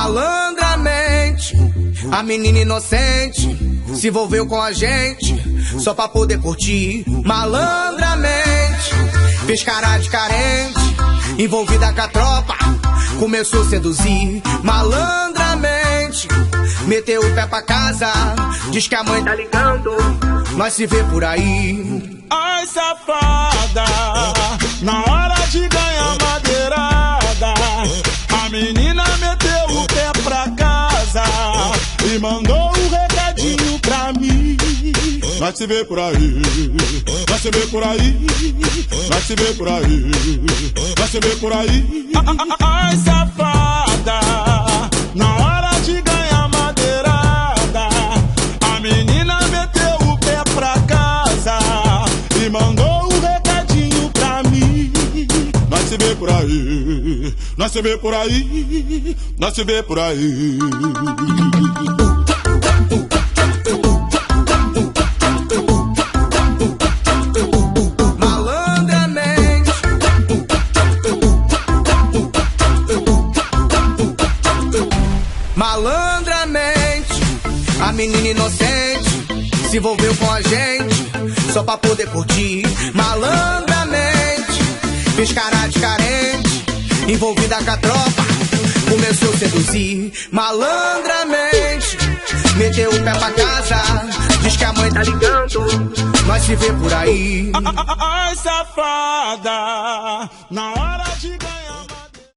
Malandramente, a menina inocente se envolveu com a gente só pra poder curtir. Malandramente, fez cara de carente, envolvida com a tropa, começou a seduzir. Malandramente, meteu o pé pra casa, diz que a mãe tá ligando, nós se vê por aí. Ai, safada, na hora de ganhar madeirada, a menina meteu o pé pra casa e mandou um recadinho pra mim. Nós se vê por aí, nós se vê por aí, nós se vê por aí, nós se vê por aí. Ai, safada, na hora de ganhar madeirada, a menina meteu o pé pra casa e mandou um recadinho pra mim. Nós se vê por aí, nós se vê por aí, nós se vê por aí. Malandramente, a menina inocente se envolveu com a gente só pra poder curtir. Malandramente, fez cara de carente, envolvida com a tropa, começou a seduzir. Malandramente, meteu o pé pra casa, diz que a mãe tá ligando, nós se vê por aí. Ai, safada, na hora